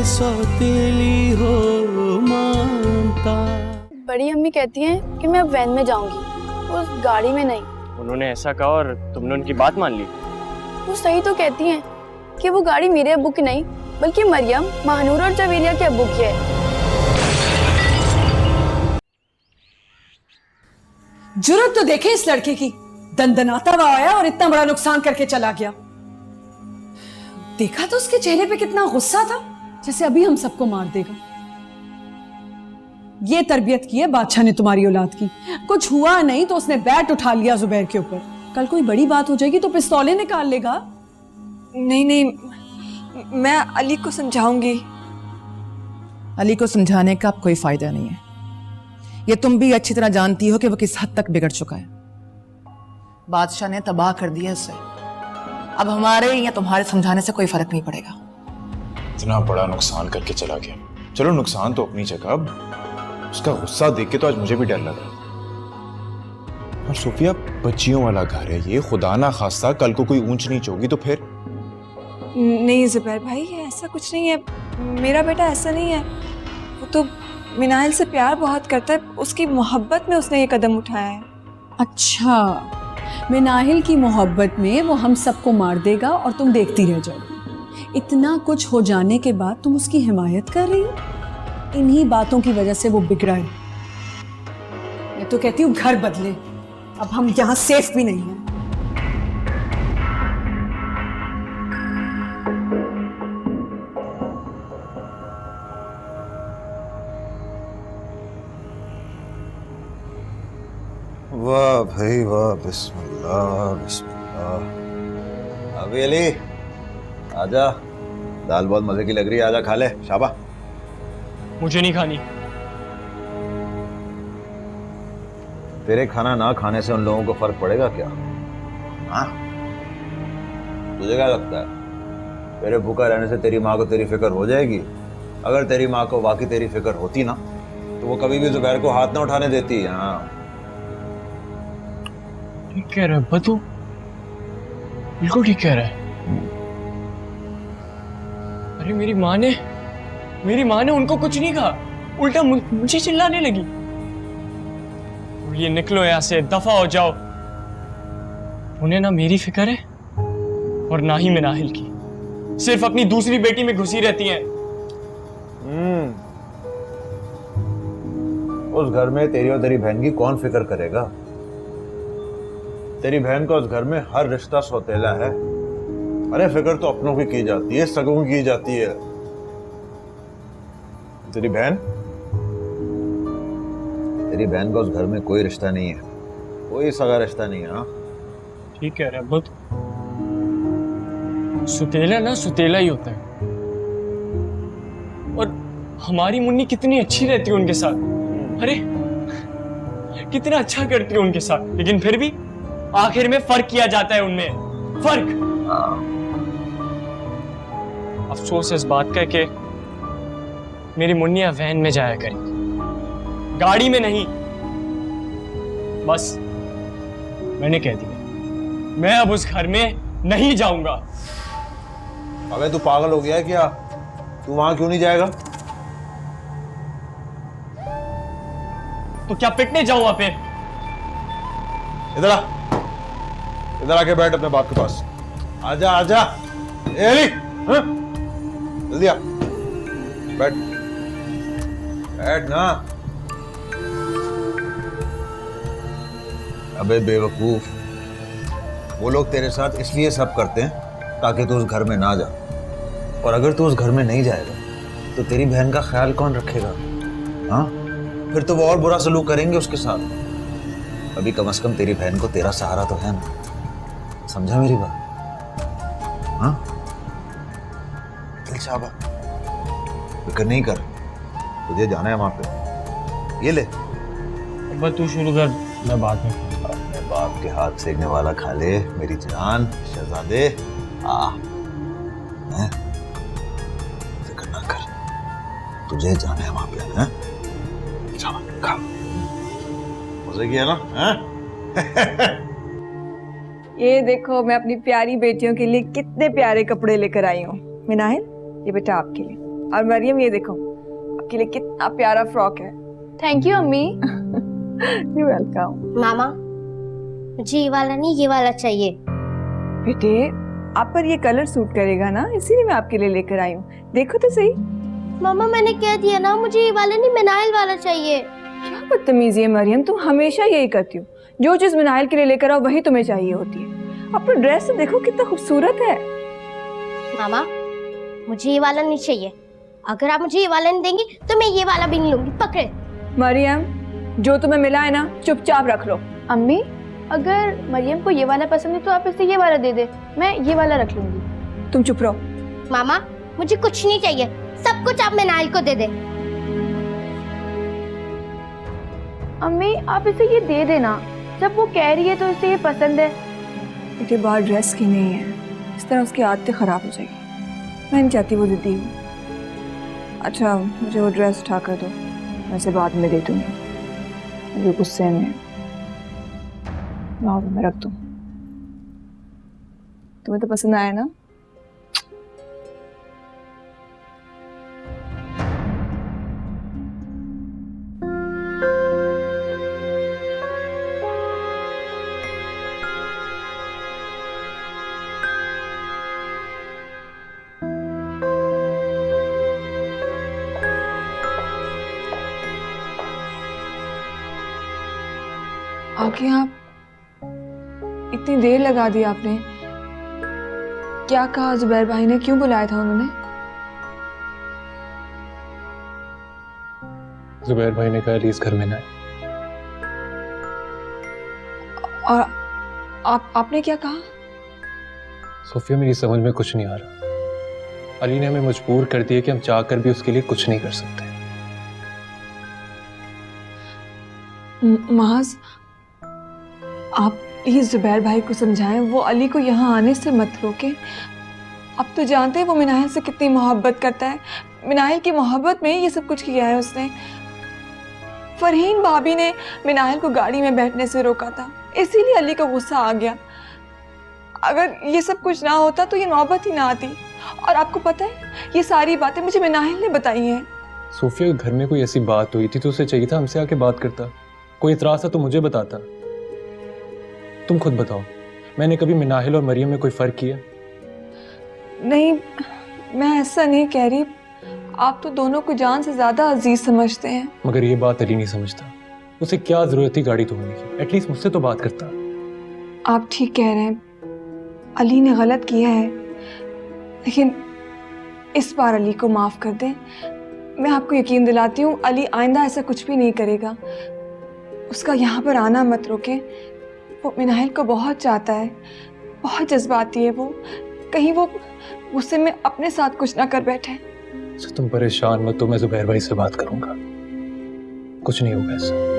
सौतेली हो ममता। बड़ी अम्मी कहती हैं कि मैं अब वैन में जाऊंगी, उस गाड़ी में नहीं। उन्होंने ऐसा कहा और तुमने उनकी बात मान ली? वो सही तो कहती हैं कि वो गाड़ी मेरे अब्बू की नहीं बल्कि मरियम, महानूर और जवेरिया के अब्बू की है। जुर्रत तो देखे इस लड़के की, दंदनाता हुआ आया और इतना बड़ा नुकसान करके चला गया। देखा तो उसके चेहरे पे कितना गुस्सा था, जैसे अभी हम सबको मार देगा। ये तरबियत की है बादशाह ने तुम्हारी औलाद की। कुछ हुआ नहीं तो उसने बैट उठा लिया जुबैर के ऊपर। कल कोई बड़ी बात हो जाएगी तो पिस्तौलें निकाल लेगा। नहीं नहीं, मैं अली को समझाऊंगी। अली को समझाने का अब कोई फायदा नहीं है। ये तुम भी अच्छी तरह जानती हो कि वो किस हद तक बिगड़ चुका है। बादशाह ने तबाह कर दिया उसे। अब हमारे या तुम्हारे समझाने से कोई फर्क नहीं पड़ेगा। इतना बड़ा नुकसान करके चला गया। चलो नुकसान तो अपनी जगह, अब उसका गुस्सा देख के तो आज मुझे भी डर लग रहा। और सोफिया, बच्चियों वाला घर है ये, खुदा ना खास्ता कल को कोई ऊंच नीच होगी तो फिर। नहीं जुबैर भाई, ऐसा कुछ नहीं है। मेरा बेटा ऐसा नहीं है। वो तो मिनाइल से प्यार बहुत करता है, उसकी मोहब्बत में उसने ये कदम उठाया है। अच्छा, मिनाहिल की मोहब्बत में वो हम सबको मार देगा और तुम देखती रह जाओगी। इतना कुछ हो जाने के बाद तुम उसकी हिमायत कर रही हो। इन्हीं बातों की वजह से वो बिगड़ा है। मैं तो कहती हूँ घर बदले, अब हम यहाँ सेफ भी नहीं हैं। वाह भाई वाह, बिस्मिल्लाह बिस्मिल्लाह। अभी अली आजा, दाल बहुत मजे की लग रही है, आजा खा ले। शाबा। मुझे नहीं खानी। तेरे खाना ना खाने से उन लोगों को फर्क पड़ेगा क्या? हाँ, तुझे क्या लगता है तेरे भूखा रहने से तेरी माँ को तेरी फिक्र हो जाएगी? अगर तेरी माँ को वाकई तेरी फिक्र होती ना तो वो कभी भी जुबैर को हाथ ना उठाने देती। हाँ, ठीक कह रहा है तू, बिल्कुल ठीक कह रहा है। अरे मेरी माँ ने उनको कुछ नहीं कहा, उल्टा मुझे चिल्लाने लगी। ये निकलो यहाँ से, दफा हो जाओ। उन्हें ना मेरी फिक्र है और ना ही मिनाहिल की, सिर्फ अपनी दूसरी बेटी में घुसी रहती हैं। उस घर में तेरी और तेरी बहन की कौन फिक्र करेगा? तेरी बहन का उस घर में हर रिश्ता सौतेला है। अरे फिक्र तो अपनों की जाती है, सगों की जाती है। तेरी बहन का उस घर में कोई रिश्ता नहीं है, कोई सगा रिश्ता नहीं है। हाँ, ठीक कह रहा है। सुतेला ना सुतेला ही होता है। और हमारी मुन्नी कितनी अच्छी रहती है उनके साथ। अरे कितना अच्छा करती है उनके साथ, लेकिन फिर भी आखिर में फर्क किया जाता है उनमें। फर्क। अफसोस इस बात का कि मेरी मुन्निया वैन में जाया करेगी, गाड़ी में नहीं। बस मैंने कह दिया, मैं अब उस घर में नहीं जाऊंगा। अबे तू पागल हो गया है क्या? तू वहां क्यों नहीं जाएगा? तो क्या पिटने जाऊं वहां पे? इधर आ, इधर आके बैठ अपने बाप के पास। आजा आजा। ए अली, हाँ? जल्दी आ, बैठ बैठ ना। अबे बेवकूफ, वो लोग तेरे साथ इसलिए सब करते हैं ताकि तू उस घर में ना जा। और अगर तू उस घर में नहीं जाएगा तो तेरी बहन का ख्याल कौन रखेगा? हाँ, फिर तो वो और बुरा सलूक करेंगे उसके साथ। अभी कम से कम तेरी बहन को तेरा सहारा तो है ना। समझा मेरी बात? हाँ, चल शाबा, फिक्र नहीं कर, तुझे जाना है वहां पे। ये ले। अब तू शुरू कर, मैं बाद में। अपने बाप के हाथ सेकने वाला खा ले मेरी जान शहजादे। फिक्र ना कर, तुझे जाना है वहां पे। है खा, मजे किया ना? ये देखो, मैं अपनी प्यारी बेटियों के लिए कितने प्यारे कपड़े लेकर आई हूँ। मिनाहिल, ये बेटा आपके लिए। और मरियम ये देखो, आपके लिए कितना प्यारा फ्रॉक है। थैंक यू अम्मी। You welcome. मामा मुझे ये वाला नहीं, ये वाला चाहिए। बेटे, आप पर ये कलर सूट करेगा ना, इसीलिए मैं आपके लिए लेकर आई हूँ। देखो तो सही। मामा मैंने कह दिया ना, मुझे ये वाला नहीं, मिनाइल वाला चाहिए। क्या बदतमीजी है मरियम, तुम हमेशा यही करती हो। जो चीज मिनाइल के लिए लेकर आओ वही तुम्हें चाहिए होती है। अपना ड्रेस तो देखो कितना खूबसूरत है। मामा मुझे ये वाला नहीं चाहिए। अगर आप मुझे ये वाला नहीं देंगी तो मैं ये वाला भी नहीं लूंगी। पकड़े। मरियम, जो तुम्हें मिला है ना चुपचाप रख लो। अम्मी, अगर मरियम को ये वाला पसंद है तो आप इसे ये वाला दे दे, मैं ये वाला रख लूंगी। तुम चुप रहो। मामा मुझे कुछ नहीं चाहिए, सब कुछ आप मिनाइल को दे दे। अम्मी आप इसे ये दे देना, जब वो कह रही है तो इसे ये पसंद है। बेटे बात ड्रेस की नहीं है, इस तरह उसकी आदतें खराब हो जाएगी। मैं नहीं चाहती वो जिद्दी हो। अच्छा मुझे वो ड्रेस उठा कर दो, मैं इसे बाद में दे दूंगी। अभी गुस्से में लाओ, मैं रख दूँ। तुम्हें तो पसंद आया ना? आगे आप इतनी देर लगा दी आपने। क्या कहा जुबैर भाई ने, क्यों बुलाया था उन्होंने? जुबैर भाई ने कहा अलीस घर में ना है। और आपने क्या कहा? सोफिया मेरी समझ में कुछ नहीं आ रहा। अली ने हमें मजबूर कर दिया कि हम चाहकर भी उसके लिए कुछ नहीं कर सकते। महज आप प्लीज जुबैर भाई को समझाएं, वो अली को यहाँ आने से मत रोके। अब तो जानते हैं वो मिनाहिल से कितनी मोहब्बत करता है। मिनाहिल की मोहब्बत में ये सब कुछ किया है उसने। फरहीन भाभी ने मिनाहिल को गाड़ी में बैठने से रोका था, इसीलिए अली को गुस्सा आ गया। अगर ये सब कुछ ना होता तो ये नौबत ही ना आती। और आपको पता है ये सारी बातें मुझे मिनाहिल ने बताई हैं। सोफिया घर में कोई ऐसी बात हुई थी तो उसे चाहिए था हमसे आके बात करता। कोई इतराज था तो मुझे बताता। तुम खुद बताओ, मैंने कभी मिनाहिल और मरियम में कोई फर्क किया? नहीं, मैं ऐसा नहीं कह रही। आप तो दोनों को जान से ज्यादा अजीज समझते हैं। मगर ये बात अली नहीं समझता। उसे क्या जरूरत थी गाड़ी तोड़ने की? एटलीस्ट मुझसे तो बात करता। आप ठीक कह रहे हैं, अली ने गलत किया है, लेकिन इस बार अली को माफ कर दें। मैं आपको यकीन दिलाती हूँ अली आइंदा ऐसा कुछ भी नहीं करेगा। उसका यहाँ पर आना मत रोके। वो मिनाहिल को बहुत चाहता है, बहुत जज्बाती है वो। कहीं वो गुस्से में अपने साथ कुछ ना कर बैठे। तो तुम परेशान मत, तो मैं जुबैर भाई से बात करूंगा। कुछ नहीं होगा ऐसा।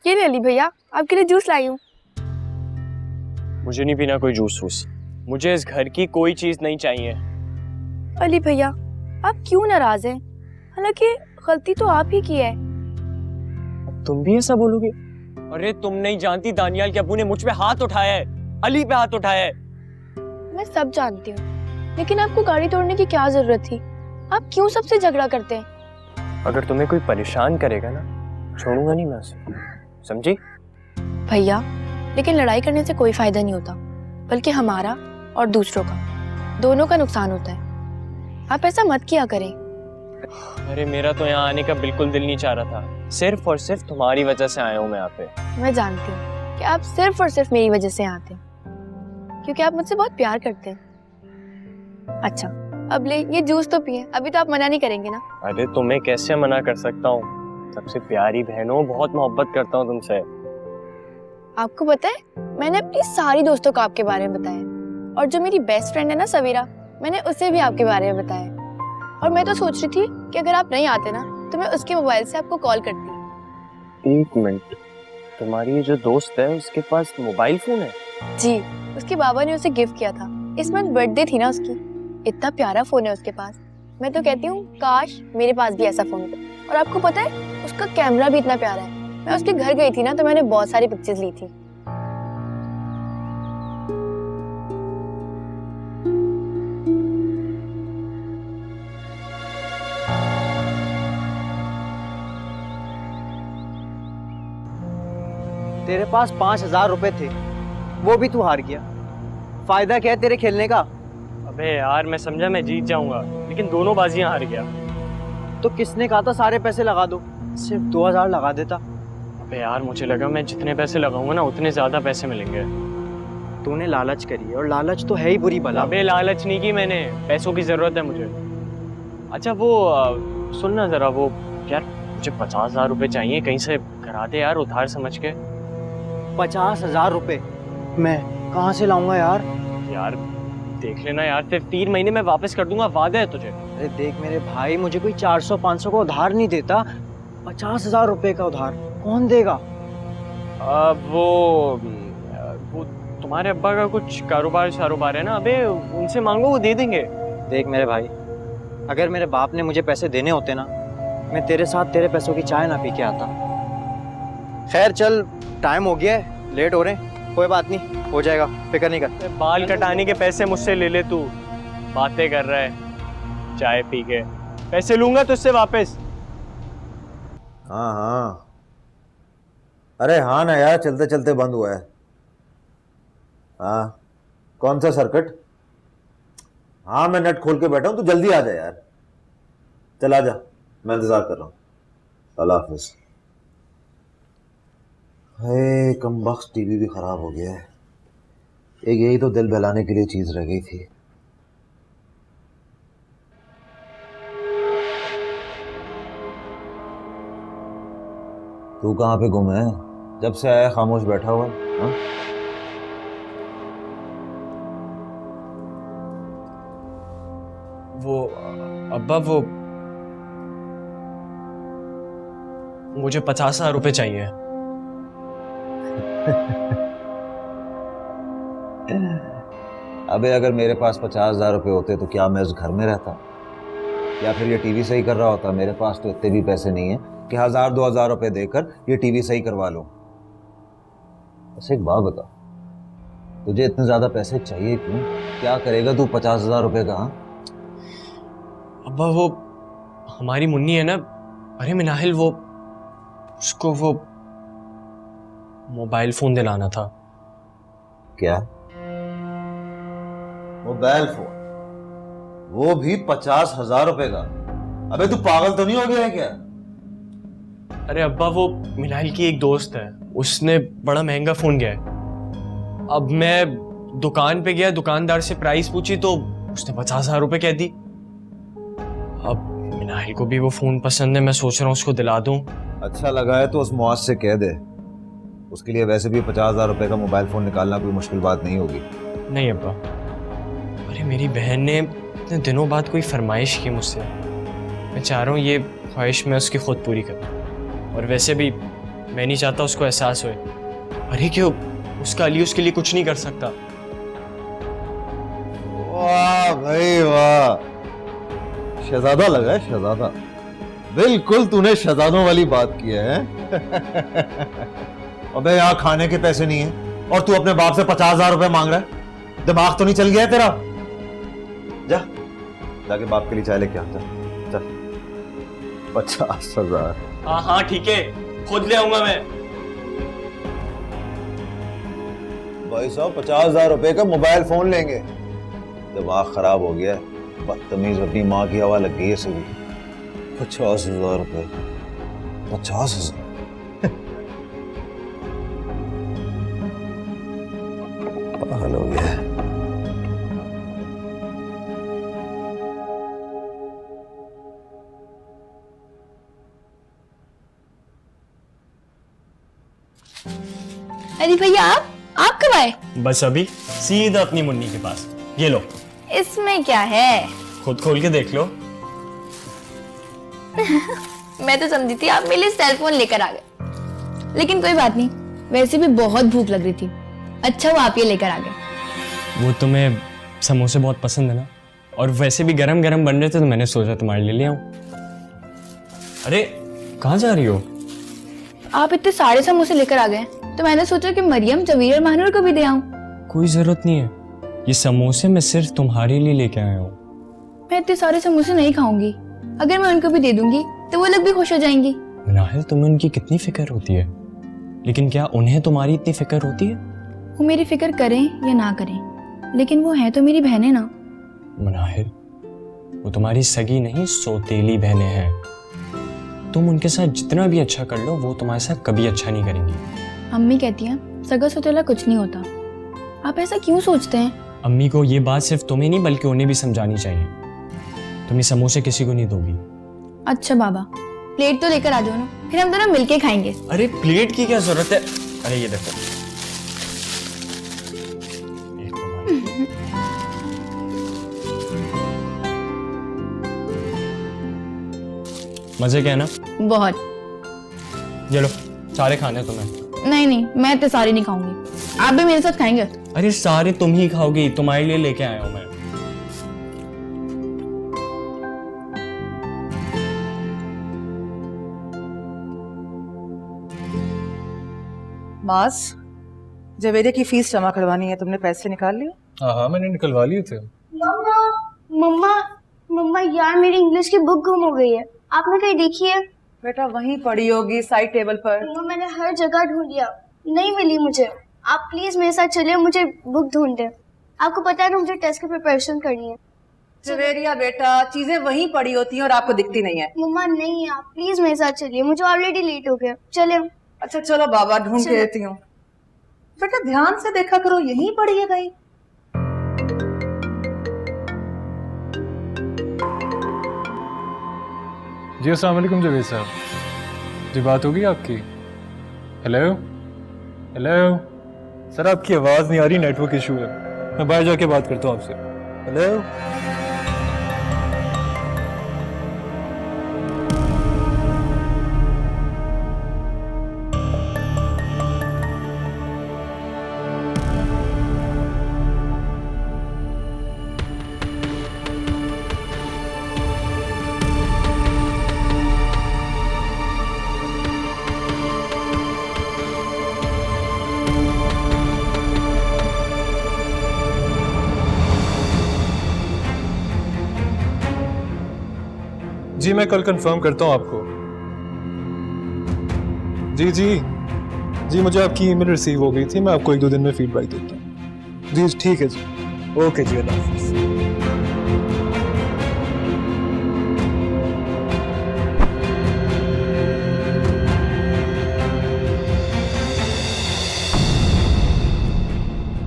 ये ले अली भैया, आपके लिए जूस लाई हूँ। मुझे नहीं पीना कोई जूस वूस। मुझे इस घर की कोई चीज नहीं चाहिए। अली भैया आप क्यों नाराज हैं? हालांकि गलती तो आप ही की है। तुम भी ऐसा बोलोगे? अरे तुम नहीं जानती दानियाल के अब्बू ने मुझ पे हाथ उठाया है, अली पे हाथ उठाया है। मैं सब जानती हूँ, लेकिन आपको गाड़ी तोड़ने की क्या जरूरत थी? आप क्यों सबसे झगड़ा करते हैं? अगर तुम्हें कोई परेशान करेगा ना, छोड़ूंगा नहीं मैं उसे, समझी? भैया लेकिन लड़ाई करने से कोई फायदा नहीं होता, बल्कि हमारा और दूसरों का, दोनों का नुकसान होता है। आप ऐसा मत किया करें। अरे मेरा तो यहाँ आने का बिल्कुल दिल नहीं चाह रहा था। सिर्फ और सिर्फ तुम्हारी वजह से आया हूँ मैं यहाँ पे। मैं जानती हूँ कि आप सिर्फ और सिर्फ मेरी वजह से आते हैं, क्योंकि आप मुझसे बहुत प्यार करते हैं। अच्छा अब ले ये जूस तो पिए, अभी तो आप मना नहीं करेंगे ना? अरे तुम्हें कैसे मना कर सकता हूँ? सबसे प्यारी बहनों, बहुत मोहब्बत करता हूँ तुमसे। आपको पता है मैंने अपनी सारी दोस्तों को आपके बारे में बताया, और जो मेरी बेस्ट फ्रेंड है ना सवेरा, मैंने उसे भी आपके बारे में बताया। और मैं तो सोच रही थी कि अगर आप नहीं आते ना तो मैं उसके मोबाइल से आपको कॉल करती। एक मिनट, तुम्हारी ये जो दोस्त है उसके पास मोबाइल फोन है? जी, उसके बाबा ने उसे गिफ्ट किया था। इस मंथ बर्थडे थी ना उसकी। इतना प्यारा फोन है उसके पास। मैं तो कहती हूँ काश मेरे पास भी ऐसा फोन होता। और आपको पता है उसका कैमरा भी इतना प्यारा है। मैं उसके घर गई थी ना तो मैंने बहुत सारी पिक्चर्स ली थी। तेरे पास 5,000 रुपए थे, वो भी तू हार गया। फायदा क्या है तेरे खेलने का? अबे यार, मैं समझा मैं जीत जाऊंगा, लेकिन दोनों बाजियां हार गया। तो किसने कहा था सारे पैसे लगा दो? सिर्फ 2,000 लगा देता। अबे यार, मुझे लगा मैं जितने पैसे लगाऊंगा ना उतने ज्यादा पैसे मिलेंगे। तूने लालच करी है, और लालच तो है ही बुरी बला। अबे लालच नहीं की मैंने, पैसों की जरूरत है मुझे। अच्छा वो सुनना जरा, वो यार मुझे 50,000 रुपए चाहिए, कहीं से करा दे यार उधार समझ के। 50,000 रुपए मैं कहाँ से लाऊंगा यार? यार देख लेना यार, फिर 3 महीने में वापस कर दूंगा, वादा है तुझे। अरे देख मेरे भाई, मुझे कोई 400-500 का उधार नहीं देता। 50,000 रुपए का उधार कौन देगा? वो तुम्हारे अब्बा का कुछ कारोबार है ना, अबे उनसे मांगो, वो दे देंगे। देख मेरे भाई, अगर मेरे बाप ने मुझे पैसे देने होते ना, मैं तेरे साथ तेरे पैसों की चाय ना पी के आता। खैर चल, टाइम हो गया है, लेट हो रहे हैं। कोई बात नहीं, हो जाएगा, फिक्र नहीं कर। बाल कटाने के पैसे मुझसे ले ले, तू बातें कर रहा है चाय पी के। पैसे लूंगा तुझसे वापस। हाँ हाँ, अरे हाँ ना यार, चलते चलते बंद हुआ है। हाँ, कौन सा सर्किट? हाँ मैं नेट खोल के बैठा हूँ, तू जल्दी आ जा यार। चल आ जा, मैं इंतजार कर रहा हूँ। अल्लाह हाफिज। हे कमबख्त, टीवी भी खराब हो गया है। एक यही तो दिल बहलाने के लिए चीज रह गई थी। तू कहाँ पे गुम है? जब से आया खामोश बैठा हुआ। हाँ? वो अब्बा, वो मुझे 50,000 रुपए चाहिए। अबे अगर मेरे पास 50,000 रुपए होते तो क्या मैं इस घर में रहता, या फिर ये टीवी सही कर रहा होता? मेरे पास तो इतने भी पैसे नहीं है कि 1,000-2,000 रुपए देकर ये टीवी सही करवा लूं। बस एक बात बता, तुझे इतने ज्यादा पैसे चाहिए क्यों? क्या करेगा तू 50,000 रुपए का? अब्बा वो हमारी मुन्नी है ना, अरे मिनाहिल, वो उसको वो मोबाइल फोन दिलाना था। क्या मोबाइल फोन? वो भी 50,000 रुपए का? अबे तू पागल तो नहीं हो गया है क्या? अरे अब्बा, वो मिनाहिल की एक दोस्त है, उसने बड़ा महंगा फोन गया है। अब मैं दुकान पे गया, दुकानदार से प्राइस पूछी तो उसने 50,000 रुपए कह दी। अब मिनाहिल को भी वो फोन पसंद है, मैं सोच रहा हूँ उसको दिला दूं। अच्छा लगा है तो उस मुआज से कह दे, उसके लिए वैसे भी 50,000 रुपए का मोबाइल फोन निकालना कोई मुश्किल बात नहीं होगी। नहीं अब्बा, अरे मेरी बहन ने इतने दिनों बाद कोई फरमाइश की मुझसे, मैं चाह रहा हूँ ये ख्वाहिश मैं उसकी खुद पूरी करूँ। और वैसे भी मैं नहीं चाहता उसको एहसास होए। अरे क्यों, उसका अली उसके लिए कुछ नहीं कर सकता। वाह भाई वाह, शहजादा लगा है, शहजादा। बिल्कुल तूने शहजादों वाली बात की है। अबे यहाँ खाने के पैसे नहीं है और तू अपने बाप से 50,000 रुपए मांग रहा है? दिमाग तो नहीं चल गया है तेरा? जा जाके बाप के लिए चाय लेके आ, चल। 50,000? हाँ हाँ ठीक है, खुद ले आऊंगा मैं। भाई साहब 50,000 रुपए का मोबाइल फोन लेंगे? दिमाग खराब हो गया है, बदतमीज, अपनी माँ की हवा लग गई है सभी। 50,000 रुपए? 50,000? पागल हो गया। अरे भैया, आप कब आए? बस अभी सीधा अपनी मुन्नी के पास। ये लो। इसमें क्या है? खुद खोल के देख लो। मैं तो समझी थी आप मेरे लिए सेल फोन लेकर आ गए। लेकिन कोई बात नहीं, वैसे भी बहुत भूख लग रही थी। अच्छा वो आप ये लेकर आ गए। वो तुम्हें समोसे बहुत पसंद है ना, और वैसे भी गरम गरम बन रहे थे तो मैंने सोचा तुम्हारे लिए ले आऊं। अरे कहाँ जा रही हो? आप इतने सारे समोसे लेकर आ गए तो मैंने सोचा कि मरियम, जवीर और महानूर को भी दे आऊं। कोई जरूरत नहीं है, ये समोसे मैं सिर्फ तुम्हारे लिए लेके आया हूँ। मैं इतने सारे समोसे नहीं खाऊंगी, अगर मैं उनको भी दे दूंगी तो वो लोग भी खुश हो जाएंगी। मनाहिल, तुम्हें उनकी कितनी फिक्र होती है, लेकिन क्या उन्हें तुम्हारी इतनी फिक्र होती है? वो मेरी फिक्र करें या ना करें, लेकिन वो है तो मेरी बहनें ना। मनाहिल, वो तुम्हारी सगी नहीं, सौतेली बहनें हैं। तुम उनके साथ जितना भी अच्छा कर लो वो तुम्हारे साथ कभी अच्छा नहीं करेंगी। अम्मी कहती हैं सगा सौतेला कुछ नहीं होता। आप ऐसा क्यों सोचते हैं? अम्मी को ये बात सिर्फ तुम्हें नहीं बल्कि उन्हें भी समझानी चाहिए। तुम ये समोसे किसी को नहीं दोगी। अच्छा बाबा, प्लेट तो लेकर आ जाओ ना, फिर हम दोनों मिलके खाएंगे। अरे प्लेट की क्या जरूरत है? अरे ये देखो, मजे क्या है ना? बहुत। ये लो, सारे खाने तुम्हें। नहीं नहीं, मैं इतने सारे नहीं खाऊंगी, आप भी मेरे साथ खाएंगे। अरे सारे तुम ही खाओगी, तुम्हारे लिए लेके आया हूं मैं। मास, जवेदे की फीस जमा करवानी है, तुमने पैसे निकाल लिए? हाँ, मैंने निकलवा लिए थे। मम्मा मम्मा यार, मेरी इंग्लिश की बुक गुम हो गई है, आपने कहीं देखी है? बेटा वहीं पड़ी होगी साइड टेबल पर। मम्मा मैंने हर जगह ढूंढ लिया, नहीं मिली मुझे। आप प्लीज मेरे साथ चलिए, मुझे बुक ढूंढ दे। आपको पता है ना मुझे टेस्ट की प्रिपरेशन करनी है। जवेरिया बेटा, चीजें वहीं पड़ी होती हैं और आपको दिखती नहीं है। मम्मा नहीं, आप प्लीज मेरे साथ चलिए, मुझे ऑलरेडी लेट हो गया। चले। अच्छा चलो बाबा, ढूंढ के देती हूँ। बेटा ध्यान से देखा करो, यहीं पड़ी है कहीं। जी अस्सलाम वालेकुम जवेद साहब। जी बात होगी आपकी? हेलो हेलो सर, आपकी आवाज़ नहीं आ रही, नेटवर्क इशू है। मैं बाहर जाके बात करता हूँ आपसे। हेलो। जी मैं कल कंफर्म करता हूँ आपको। जी जी जी, मुझे आपकी ईमेल रिसीव हो गई थी, मैं आपको 1-2 दिन में फीडबैक देता हूँ। जी ठीक है जी, ओके जी, अल्लाह हाफिज़।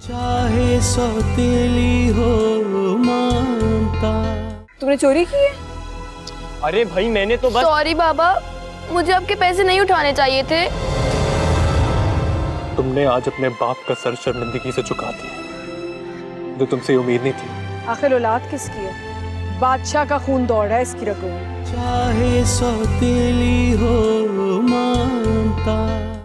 चाहे सौतेली हो मानता। तुमने चोरी की है? अरे भाई मैंने तो बस। सॉरी बाबा, मुझे आपके पैसे नहीं उठाने चाहिए थे। तुमने आज अपने बाप का सर शर्मिंदगी से झुका दिया, जो तुमसे उम्मीद नहीं थी। आखिर औलाद किसकी है? बादशाह का खून दौड़ रहा है इसकी रगों में। चाहे सौतेली हो मानता।